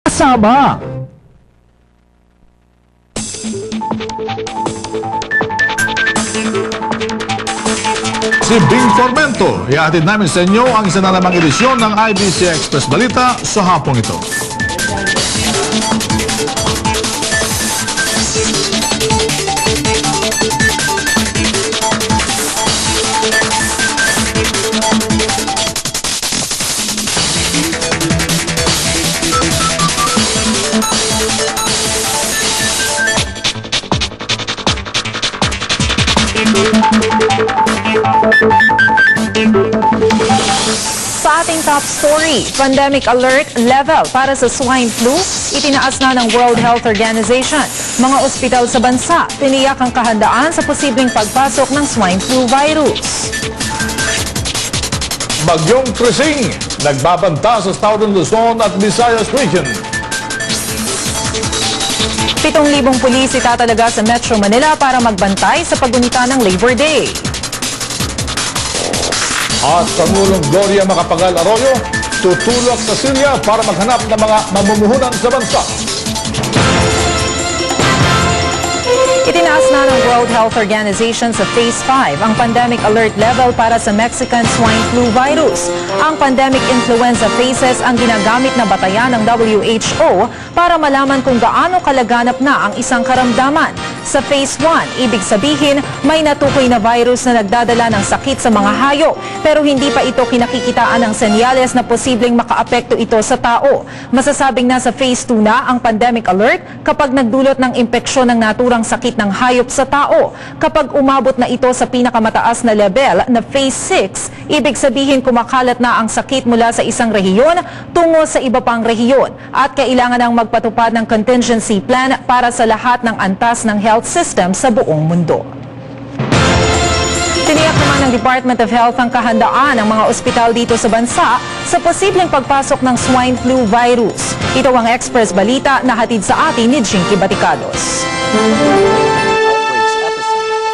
Kasama. Si Bing Formento, ihatid namin sa inyo ang isa na namang edisyon ng IBC Express Balita sa hapong ito. Sa ating top story, pandemic alert level para sa swine flu, itinaas na ng World Health Organization. Mga ospital sa bansa, tiniyak ang kahandaan sa posibleng pagpasok ng swine flu virus. Bagyong Trising, nagbabanta sa Southern Luzon at Visayas Region. 7,000 pulis itatalaga sa Metro Manila para magbantay sa paggunita ng Labor Day. At Pangulong Gloria Macapagal Arroyo, tutulak sa Syria para maghanap ng mga mamumuhunan sa bansa. Itinaas na ng World Health Organization sa Phase 5 ang pandemic alert level para sa Mexican swine flu virus. Ang pandemic influenza phases ang ginagamit na batayan ng WHO para malaman kung gaano kalaganap na ang isang karamdaman. Sa Phase 1, ibig sabihin may natukoy na virus na nagdadala ng sakit sa mga hayop, pero hindi pa ito kinakikitaan ng senyales na posibleng makaapekto ito sa tao. Masasabing nasa Phase 2 na ang pandemic alert kapag nagdulot ng impeksyon ng naturang sakit ng hayop sa tao. Kapag umabot na ito sa pinakamataas na level na Phase 6, ibig sabihin kumakalat na ang sakit mula sa isang rehiyon tungo sa iba pang rehiyon at kailangan ng magpatupad ng contingency plan para sa lahat ng antas ng health system sa buong mundo. Tiniyak naman ng Department of Health ang kahandaan ng mga ospital dito sa bansa sa posibleng pagpasok ng swine flu virus. Ito ang Express Balita na hatid sa atin ni Jinky Baticados.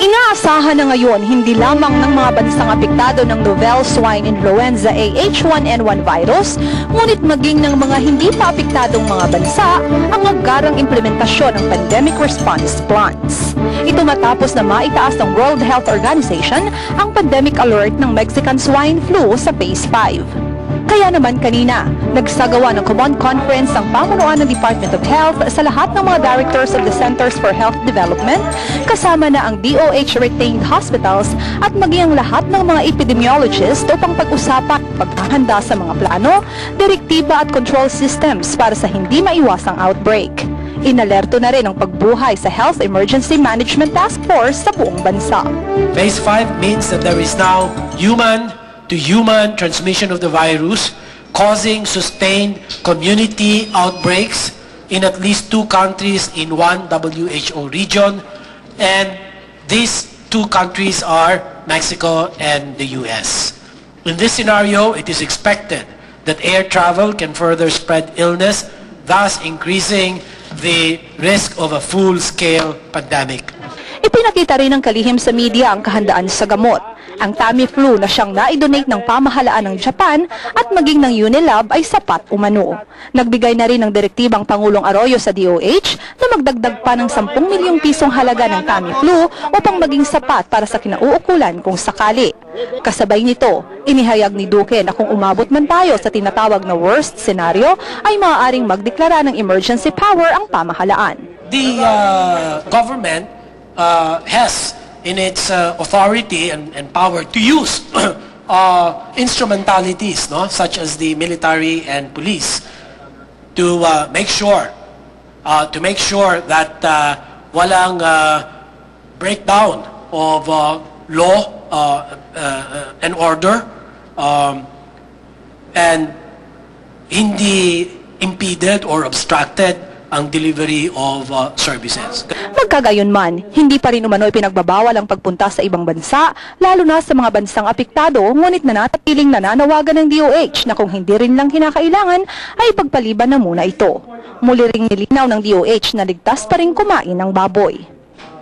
Inaasahan na ngayon hindi lamang ng mga bansang apektado ng novel swine influenza H1N1 virus, ngunit maging ng mga hindi pa apektadong mga bansa ang agarang implementasyon ng pandemic response plans. Ito matapos na maitaas ng World Health Organization ang pandemic alert ng Mexican swine flu sa Phase 5. Kaya naman kanina, nagsagawa ng Common Conference ang pamunuan ng Department of Health sa lahat ng mga directors of the Centers for Health Development, kasama na ang DOH retained hospitals at maging ang lahat ng mga epidemiologists upang pag-usapan paghahanda sa mga plano, direktiba at control systems para sa hindi maiwasang outbreak. Inalerto na rin ang pagbuhay sa Health Emergency Management Task Force sa buong bansa. Phase 5 means that there is now human-to-human transmission of the virus, causing sustained community outbreaks in at least 2 countries in one WHO region, and these 2 countries are Mexico and the US. In this scenario, it is expected that air travel can further spread illness, thus increasing the risk of a full-scale pandemic. Ipinakita rin ng kalihim sa media ang kahandaan sa gamot. Ang Tamiflu na siyang na-donate ng pamahalaan ng Japan at maging ng Unilab ay sapat umano. Nagbigay na rin ng direktibang Pangulong Arroyo sa DOH na magdagdag pa ng 10 milyong pisong halaga ng Tamiflu upang maging sapat para sa kinauukulan kung sakali. Kasabay nito, inihayag ni Duque na kung umabot man tayo sa tinatawag na worst scenario ay maaaring magdeklara ng emergency power ang pamahalaan. The government has in its authority and power to use instrumentalities, no, such as the military and police, to make sure that walang breakdown of law and order, and hindi impeded or obstructed ang delivery of services. Magkagayunman, hindi pa rin umano ipinagbabawal ang pagpunta sa ibang bansa, lalo na sa mga bansang apektado, ngunit nananatiling nananawagan ng DOH na kung hindi rin lang kinakailangan, ay pagpaliban na muna ito. Muli ring nilinaw ng DOH na ligtas pa rin kumain ng baboy.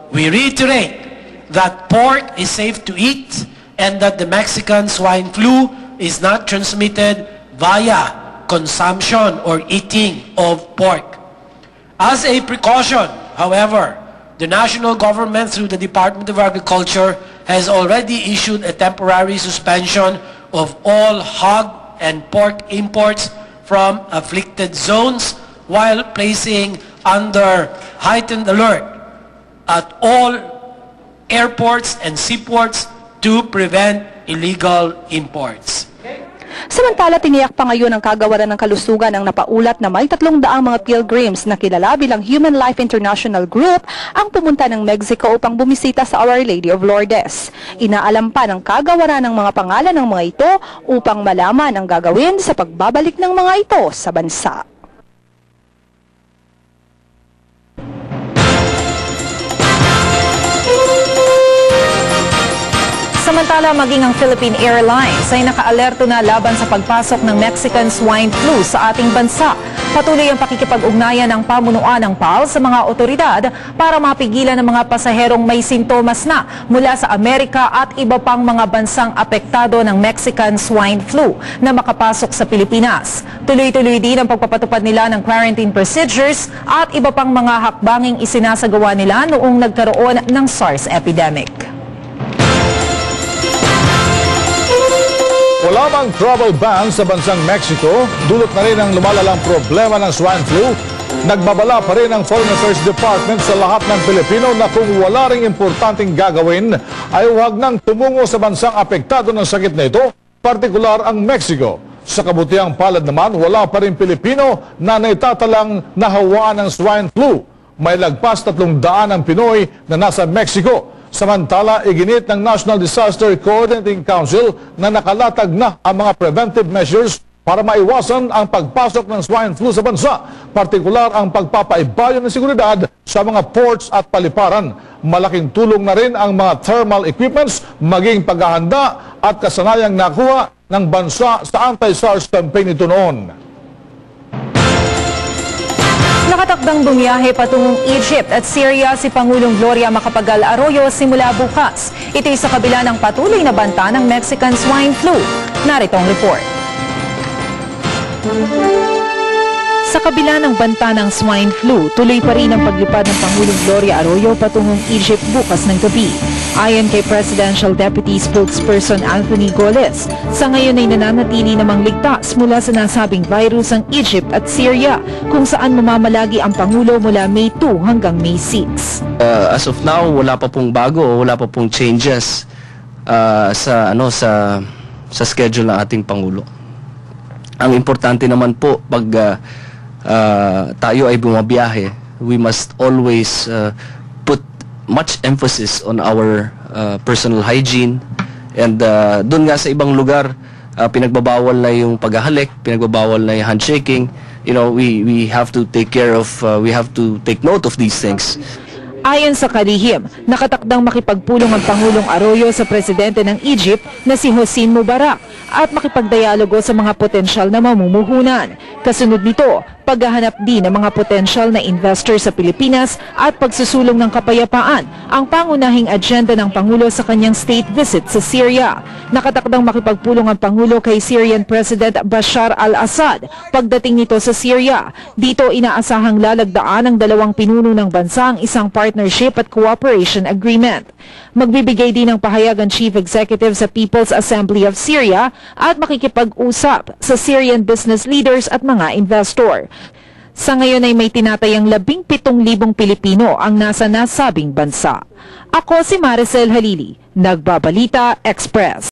We reiterate that pork is safe to eat and that the Mexican swine flu is not transmitted via consumption or eating of pork. As a precaution, however, the national government through the Department of Agriculture has already issued a temporary suspension of all hog and pork imports from afflicted zones while placing under heightened alert at all airports and seaports to prevent illegal imports. Samantala, tiniyak pa ngayon ng Kagawaran ng Kalusugan ang napaulat na may 300 mga pilgrims na kilala bilang Human Life International Group ang pumunta ng Mexico upang bumisita sa Our Lady of Lourdes. Inaalam pa ng Kagawaran ng mga pangalan ng mga ito upang malaman ang gagawin sa pagbabalik ng mga ito sa bansa. Samantala, maging ang Philippine Airlines ay nakaalerto na laban sa pagpasok ng Mexican swine flu sa ating bansa. Patuloy ang pakikipag-ugnayan ng pamunuan ng PAL sa mga otoridad para mapigilan ang mga pasaherong may sintomas na mula sa Amerika at iba pang mga bansang apektado ng Mexican swine flu na makapasok sa Pilipinas. Tuloy-tuloy din ang pagpapatupad nila ng quarantine procedures at iba pang mga hakbanging isinasagawa nila noong nagkaroon ng SARS epidemic. Wala mang travel ban sa bansang Mexico, dulot na rin ang lumalalang problema ng swine flu. Nagbabala pa rin ang Foreign Affairs Department sa lahat ng Pilipino na kung wala ring importanteng gagawin, ay huwag nang tumungo sa bansang apektado ng sakit na ito, partikular ang Mexico. Sa kabutiang palad naman, wala pa rin Pilipino na naitatalang nahawaan ng swine flu. May lagpas 300 ang Pinoy na nasa Mexico. Samantala, iginit ng National Disaster Coordinating Council na nakalatag na ang mga preventive measures para maiwasan ang pagpasok ng swine flu sa bansa, partikular ang pagpapaibayo ng seguridad sa mga ports at paliparan. Malaking tulong na rin ang mga thermal equipments, maging paghahanda at kasanayang nakuha ng bansa sa anti-SARS campaign ito noon. Nakatakdang bumiyahe patungong Egypt at Syria si Pangulong Gloria Macapagal Arroyo simula bukas. Ito'y sa kabila ng patuloy na banta ng Mexican swine flu. Narito ang report. Sa kabila ng banta ng swine flu, tuloy pa rin ang paglipad ng Pangulong Gloria Arroyo patungong Egypt bukas ng gabi. Ayon kay Presidential Deputy Spokesperson Anthony Goles, sa ngayon ay nananatili namang ligtas mula sa nasabing virus ang Egypt at Syria, kung saan mamamalagi ang Pangulo mula May 2 hanggang May 6. As of now, wala pa pong bago, wala pa pong changes sa schedule ng ating Pangulo. Ang importante naman po pag tayo ay bumabiyahe, we must always put much emphasis on our personal hygiene, and doon nga sa ibang lugar pinagbabawal na yung paghahalik, pinagbabawal na yung handshaking. You know, we have to take care of, we have to take note of these things. Ayon sa kalihim, nakatakdang makipagpulong ang Pangulong Arroyo sa presidente ng Egypt na si Hosni Mubarak at makipagdialogo sa mga potensyal na mamumuhunan. Kasunod nito, paghahanap din ng mga potensyal na investor sa Pilipinas at pagsusulong ng kapayapaan, ang pangunahing agenda ng Pangulo sa kanyang state visit sa Syria. Nakatakdang makipagpulong ang Pangulo kay Syrian President Bashar al-Assad pagdating nito sa Syria. Dito inaasahang lalagdaan ng dalawang pinuno ng bansa ang isang partnership at cooperation agreement. Magbibigay din ng pahayag ang Chief Executive sa People's Assembly of Syria at makikipag-usap sa Syrian business leaders at mga investor. Sa ngayon ay may tinatayang 17,000 Pilipino ang nasa nasabing bansa. Ako si Maricel Halili, Nagbabalita Express.